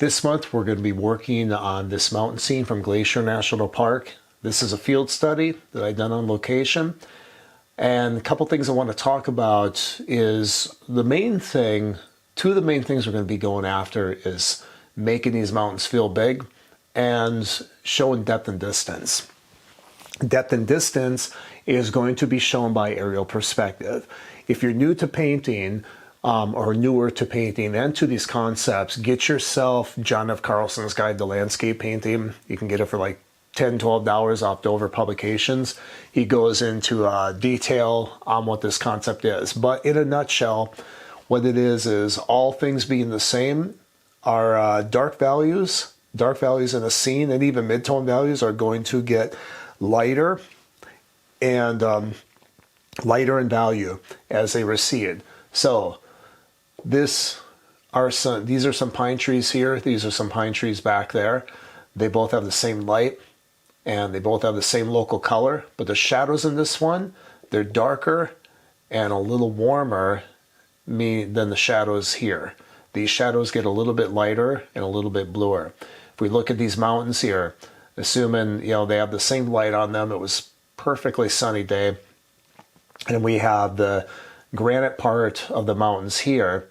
This month we're going to be working on this mountain scene from Glacier National Park. This is a field study that I've done on location. And a couple things I want to talk about is the main thing, two of the main things we're going to be going after is making these mountains feel big and showing depth and distance. Depth and distance is going to be shown by aerial perspective. If you're new to painting, or newer to painting and to these concepts, get yourself John F. Carlson's Guide to Landscape Painting. You can get it for like $10, $12 off Dover Publications. He goes into detail on what this concept is. But in a nutshell, what it is all things being the same, our dark values in a scene and even mid-tone values are going to get lighter and lighter in value as they recede. So these are some pine trees here. These are some pine trees back there. They both have the same light and they both have the same local color, but the shadows in this one, they're darker and a little warmer than the shadows here. These shadows get a little bit lighter and a little bit bluer. If we look at these mountains here, assuming they have the same light on them, it was perfectly sunny day, and we have the granite part of the mountains here,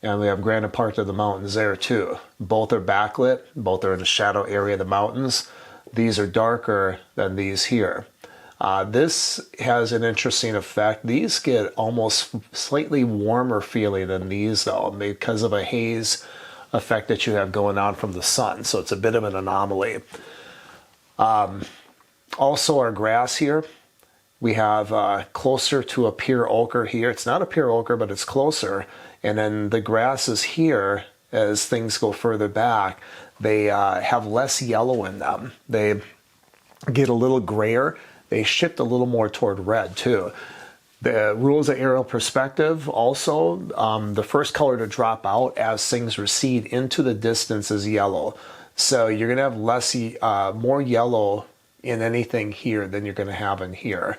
and we have granite part of the mountains there too. Both are backlit, both are in the shadow area of the mountains. These are darker than these here. This has an interesting effect. These get almost slightly warmer feeling than these though, because of a haze effect that you have going on from the sun. So it's a bit of an anomaly. Also our grass here, we have closer to a pure ochre here. It's not a pure ochre, but it's closer. And then the grasses here, as things go further back, they have less yellow in them. They get a little grayer. They shift a little more toward red too. The rules of aerial perspective also, the first color to drop out as things recede into the distance is yellow. So you're gonna have more yellow in anything here than you're gonna have in here.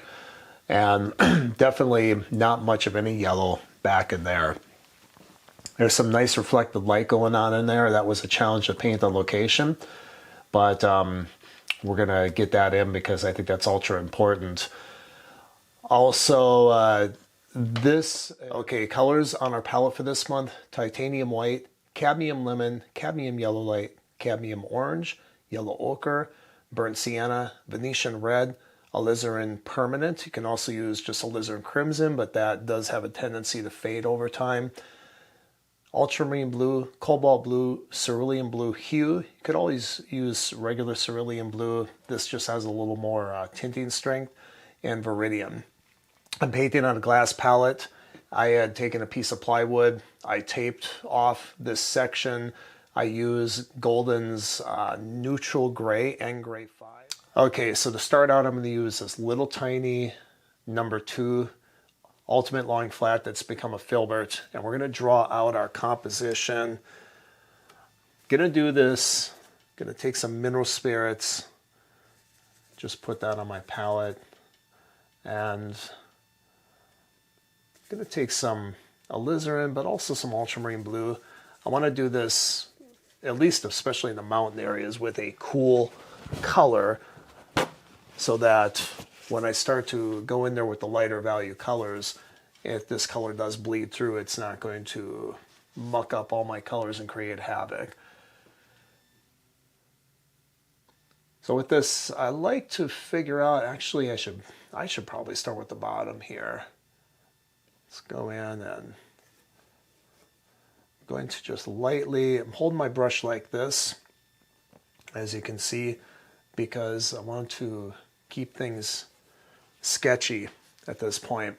And definitely not much of any yellow back in there. There's some nice reflected light going on in there. That was a challenge to paint on location, but we're gonna get that in because I think that's ultra important. Also, colors on our palette for this month: titanium white, cadmium lemon, cadmium yellow light, cadmium orange, yellow ochre, burnt sienna, Venetian red, alizarin permanent. You can also use just alizarin crimson, but that does have a tendency to fade over time. Ultramarine blue, cobalt blue, cerulean blue hue. You could always use regular cerulean blue. This just has a little more tinting strength. And viridian. I'm painting on a glass palette. I had taken a piece of plywood. I taped off this section. I use Golden's neutral gray and gray 5. Okay, so to start out, I'm going to use this little tiny #2 Ultimate Long Flat that's become a filbert, and we're going to draw out our composition. Going to do this, going to take some mineral spirits, just put that on my palette, and I'm going to take some alizarin, but also some ultramarine blue. I want to do this, at least especially in the mountain areas, with a cool color so that when I start to go in there with the lighter value colors, if this color does bleed through, it's not going to muck up all my colors and create havoc. So with this, I like to figure out, actually I should probably start with the bottom here. Let's go in and I'm going to just lightly, I'm holding my brush like this, as you can see, because I want to keep things sketchy at this point.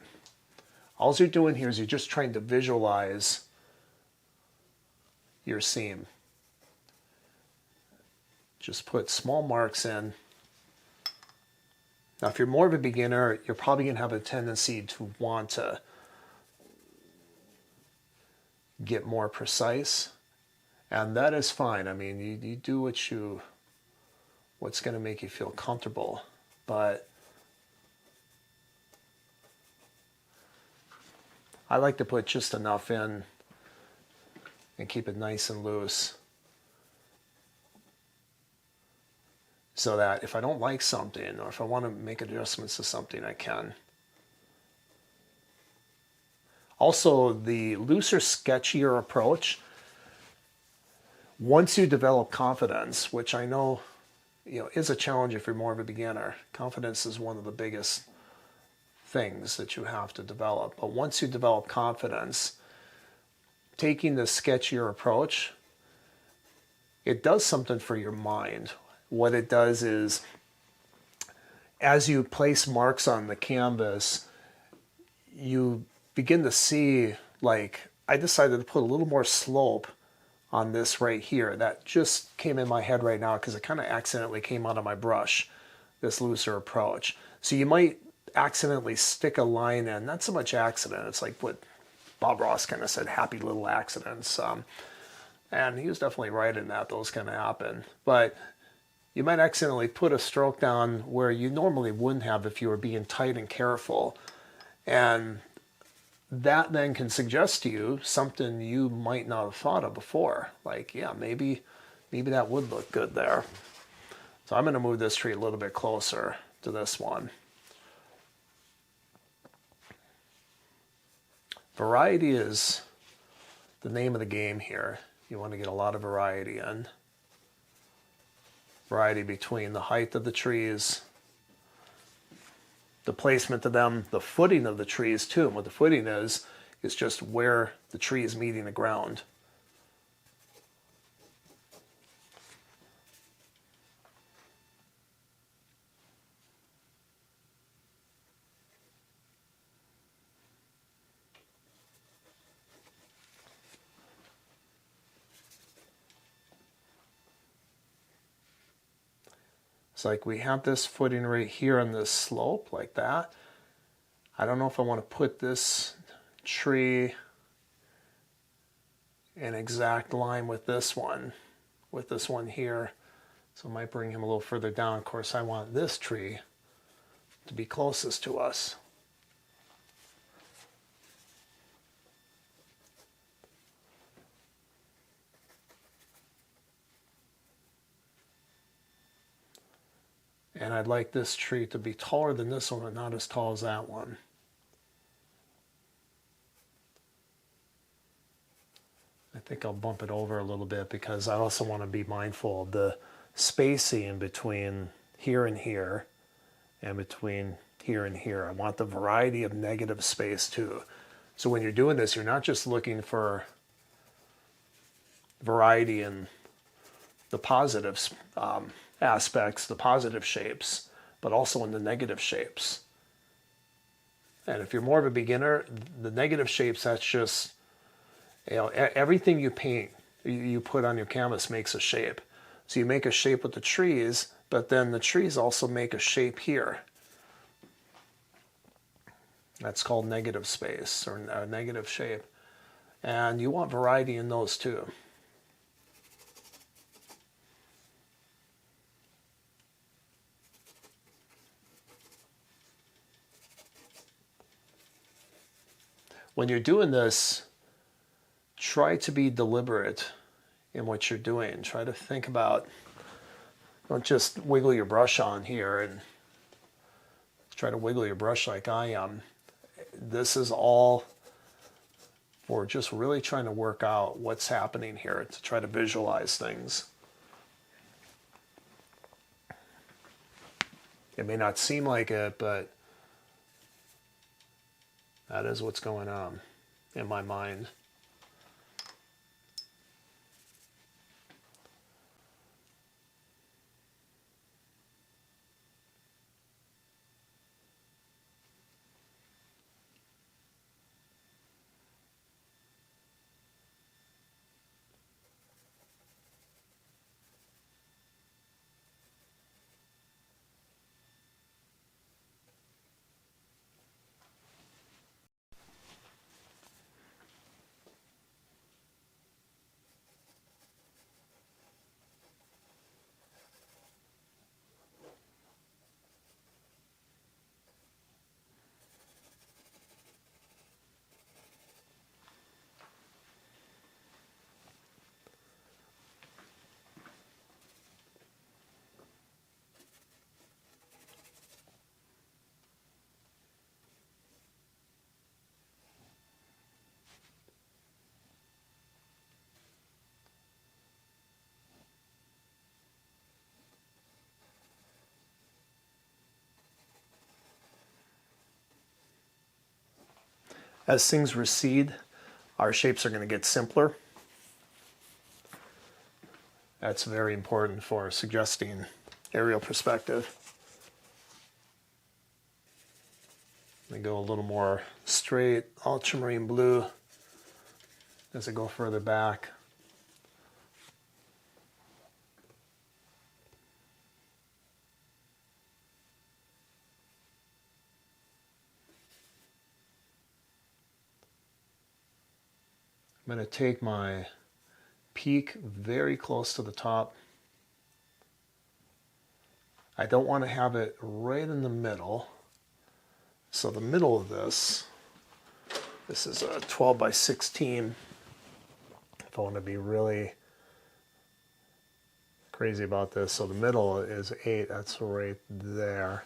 All you're doing here is you're just trying to visualize your scene. Just put small marks in. Now, if you're more of a beginner, you're probably going to have a tendency to want to get more precise, and that is fine. I mean, you do what's going to make you feel comfortable, but I like to put just enough in and keep it nice and loose. so that if I don't like something or if I want to make adjustments to something, I can. Also, the looser, sketchier approach, once you develop confidence, which I know, is a challenge if you're more of a beginner. Confidence is one of the biggest things that you have to develop. But once you develop confidence, taking the sketchier approach, it does something for your mind. What it does is, as you place marks on the canvas, you begin to see, like, I decided to put a little more slope on this right here. That just came in my head right now because it kind of accidentally came out of my brush, this looser approach. So you might accidentally stick a line in, not so much accident, it's like what Bob Ross kind of said, happy little accidents. And he was definitely right in that, those kind of happen. But you might accidentally put a stroke down where you normally wouldn't have if you were being tight and careful. And that then can suggest to you something you might not have thought of before. Like, yeah, maybe that would look good there. So I'm going to move this tree a little bit closer to this one. Variety is the name of the game here. You want to get a lot of variety in. Variety between the height of the trees, the placement of them, the footing of the trees too. And what the footing is just where the tree is meeting the ground. It's like we have this footing right here on this slope like that. I don't know if I want to put this tree in exact line with this one here. So I might bring him a little further down. Of course, I want this tree to be closest to us. And I'd like this tree to be taller than this one, but not as tall as that one. I think I'll bump it over a little bit because I also want to be mindful of the spacing between here and here and between here and here. I want the variety of negative space too. So when you're doing this, you're not just looking for variety in the positive aspects, the positive shapes, but also in the negative shapes. And if you're more of a beginner, the negative shapes, that's just, everything you paint, you put on your canvas makes a shape. So you make a shape with the trees, but then the trees also make a shape here. That's called negative space or a negative shape. And you want variety in those too. When you're doing this, try to be deliberate in what you're doing. Try to think about, don't just wiggle your brush on here and try to wiggle your brush like I am. This is all for just really trying to work out what's happening here, to try to visualize things. It may not seem like it, but that is what's going on in my mind. As things recede, our shapes are going to get simpler. That's very important for suggesting aerial perspective. I go a little more straight ultramarine blue as I go further back. I'm going to take my peak very close to the top. I don't want to have it right in the middle. So the middle of this is a 12 by 16. If I want to be really crazy about this, so the middle is 8, that's right there.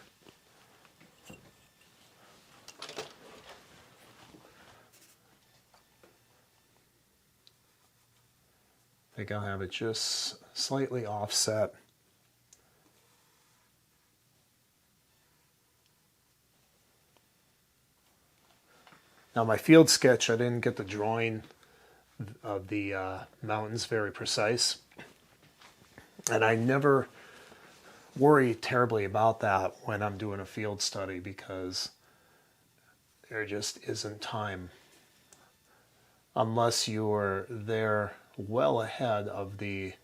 I think I'll have it just slightly offset. Now my field sketch, I didn't get the drawing of the mountains very precise. And I never worry terribly about that when I'm doing a field study because there just isn't time. Unless you're there well ahead of the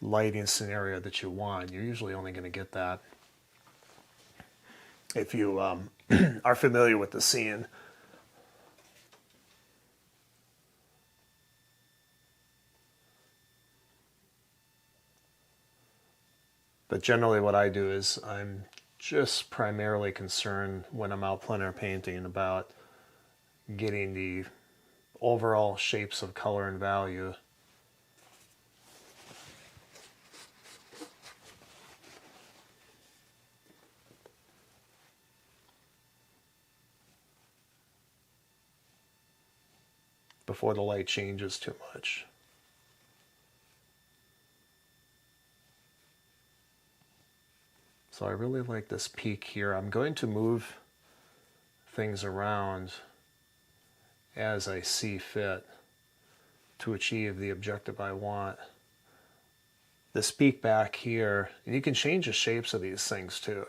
lighting scenario that you want, you're usually only going to get that if you are familiar with the scene. But generally what I do is I'm just primarily concerned when I'm out plein air painting about getting the overall shapes of color and value. Before the light changes too much. So I really like this peak here. I'm going to move things around as I see fit to achieve the objective I want. This peak back here, and you can change the shapes of these things too.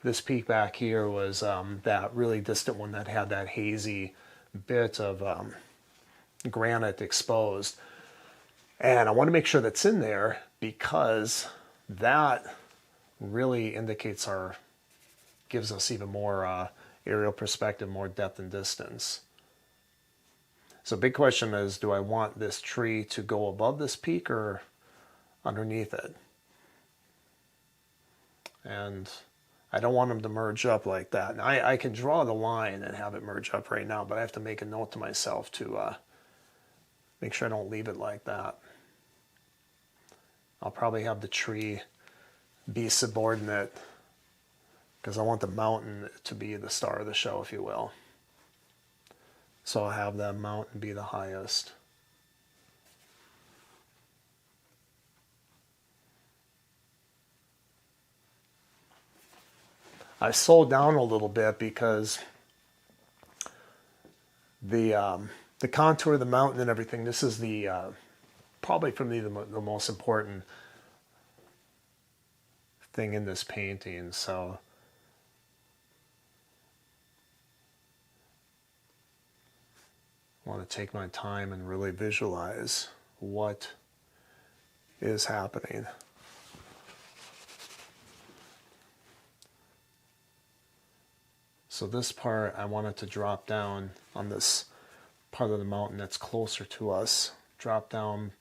This peak back here was that really distant one that had that hazy bit of granite exposed. And I want to make sure that's in there because that really indicates gives us even more aerial perspective, more depth and distance. So big question is, do I want this tree to go above this peak or underneath it? And I don't want them to merge up like that. And I can draw the line and have it merge up right now, but I have to make a note to myself to make sure I don't leave it like that. I'll probably have the tree be subordinate because I want the mountain to be the star of the show, if you will. So I'll have that mountain be the highest. I slowed down a little bit because the contour of the mountain and everything, this is the probably for me the most important thing in this painting. So I want to take my time and really visualize what is happening. So this part, I want it to drop down on this part of the mountain that's closer to us. Drop down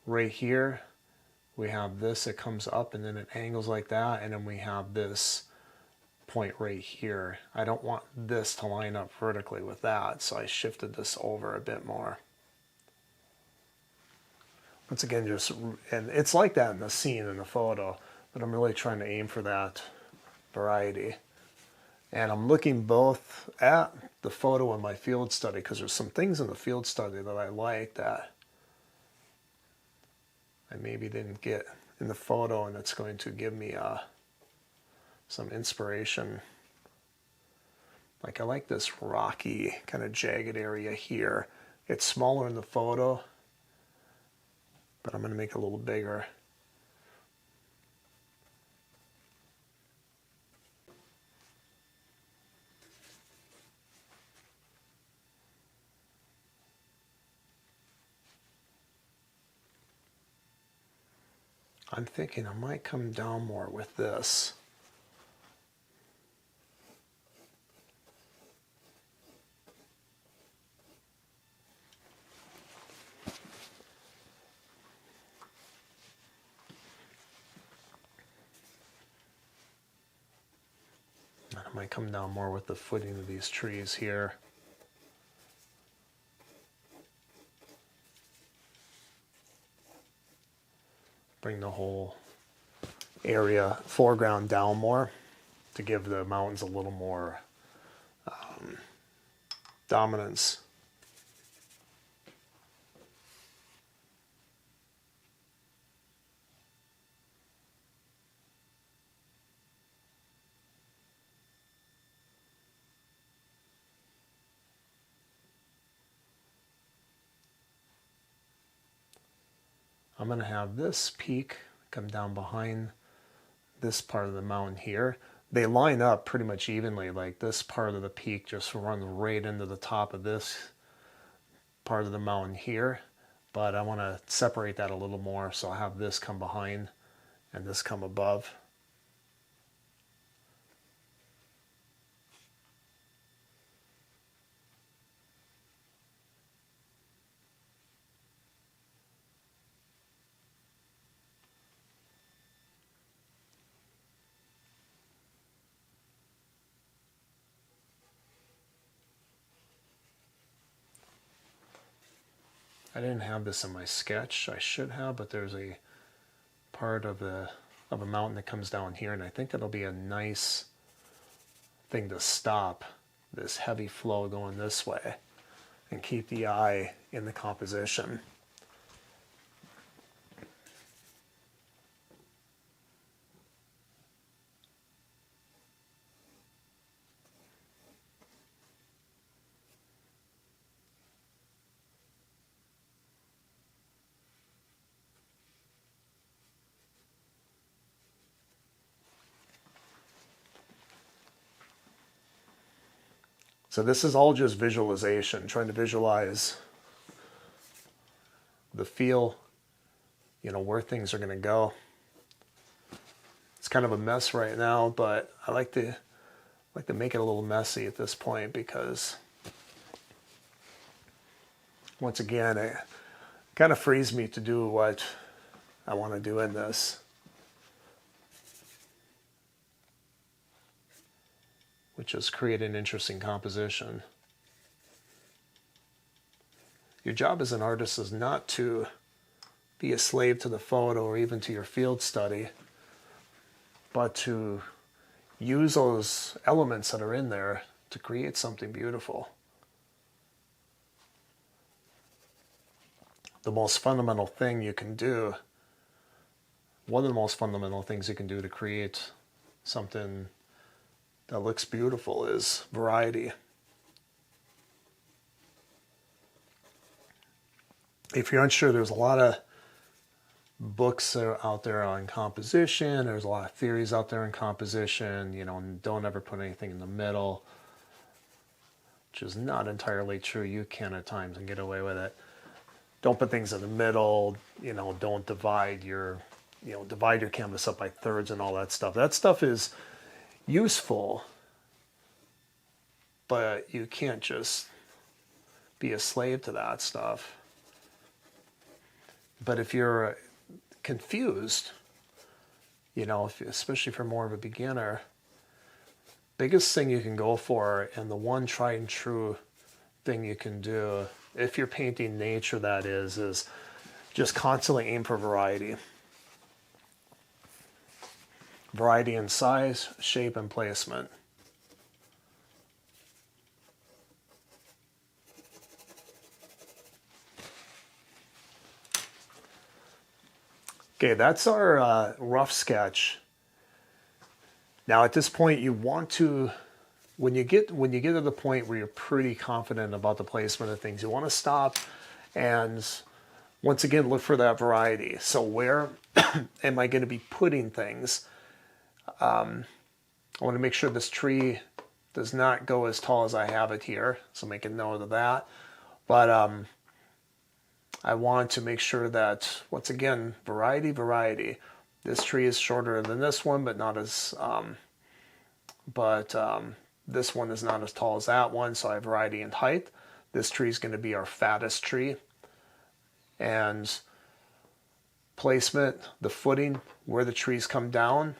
right here. We have this that comes up and then it angles like that, and then we have this point right here. I don't want this to line up vertically with that, so I shifted this over a bit more. Once again, and it's like that in the scene in the photo, but I'm really trying to aim for that variety. And I'm looking both at the photo and my field study because there's some things in the field study that I like that I maybe didn't get in the photo, and it's going to give me some inspiration Like I like this rocky kind of jagged area here. It's smaller in the photo, but I'm going to make it a little bigger. I'm thinking I might come down more with this. I might come down more with the footing of these trees here. Bring the whole area foreground down more to give the mountains a little more dominance. I'm going to have this peak come down behind this part of the mountain here. They line up pretty much evenly, like this part of the peak just runs right into the top of this part of the mountain here. But I want to separate that a little more, so I'll have this come behind and this come above. I didn't have this in my sketch. I should have, but there's a part of a mountain that comes down here, and I think that'll be a nice thing to stop this heavy flow going this way and keep the eye in the composition. So this is all just visualization, trying to visualize the feel, where things are going to go. It's kind of a mess right now, but I like to make it a little messy at this point because once again, it kind of frees me to do what I want to do in this, which is create an interesting composition. Your job as an artist is not to be a slave to the photo or even to your field study, but to use those elements that are in there to create something beautiful. The most fundamental thing you can do, one of the most fundamental things you can do to create something that looks beautiful is variety. If you're unsure, there's a lot of books that are out there on composition. There's a lot of theories out there in composition. Don't ever put anything in the middle, which is not entirely true. You can at times and get away with it. Don't put things in the middle. Don't divide your canvas up by thirds and all that stuff. That stuff is useful, but you can't just be a slave to that stuff. But if you're confused, especially if you're more of a beginner, biggest thing you can go for, and the one tried and true thing you can do, if you're painting nature, that is just constantly aim for variety. Variety in size, shape, and placement. Okay, that's our rough sketch. Now at this point you want to when you get to the point where you're pretty confident about the placement of things, you want to stop and once again look for that variety. So where am I going to be putting things? I want to make sure this tree does not go as tall as I have it here, so make a note of that. But I want to make sure that, once again, variety. This tree is shorter than this one, but not as, this one is not as tall as that one, so I have variety in height. This tree is going to be our fattest tree. And placement, the footing, where the trees come down.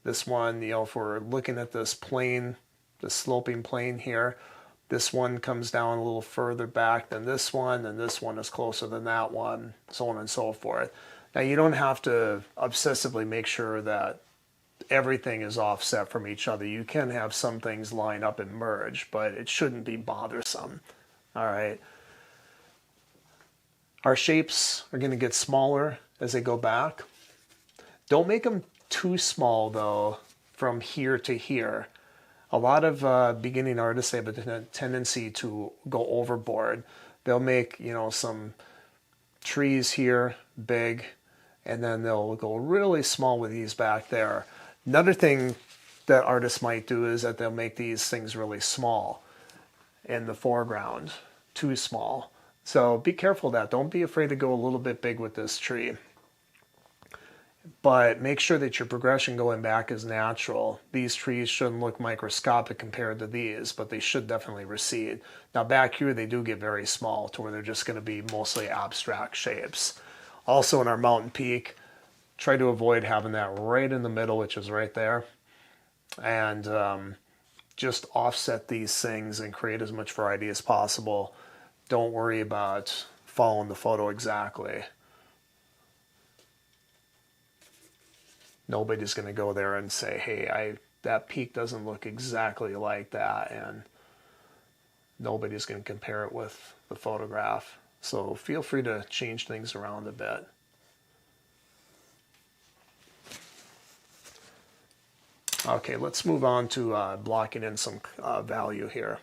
This one, if we're looking at this plane, the sloping plane here, this one comes down a little further back than this one, and this one is closer than that one, so on and so forth. Now, you don't have to obsessively make sure that everything is offset from each other. You can have some things line up and merge, but it shouldn't be bothersome. All right. Our shapes are going to get smaller as they go back. Don't make them too small, though, from here to here. A lot of beginning artists have a tendency to go overboard. They'll make, some trees here big, and then they'll go really small with these back there. Another thing that artists might do is that they'll make these things really small in the foreground, too small. So be careful of that. Don't be afraid to go a little bit big with this tree. But make sure that your progression going back is natural. These trees shouldn't look microscopic compared to these, but they should definitely recede. Now back here they do get very small to where they're just going to be mostly abstract shapes. Also in our mountain peak, try to avoid having that right in the middle, which is right there. And just offset these things and create as much variety as possible. Don't worry about following the photo exactly. Nobody's going to go there and say, hey, that peak doesn't look exactly like that, and nobody's going to compare it with the photograph. So feel free to change things around a bit. Okay, let's move on to blocking in some value here.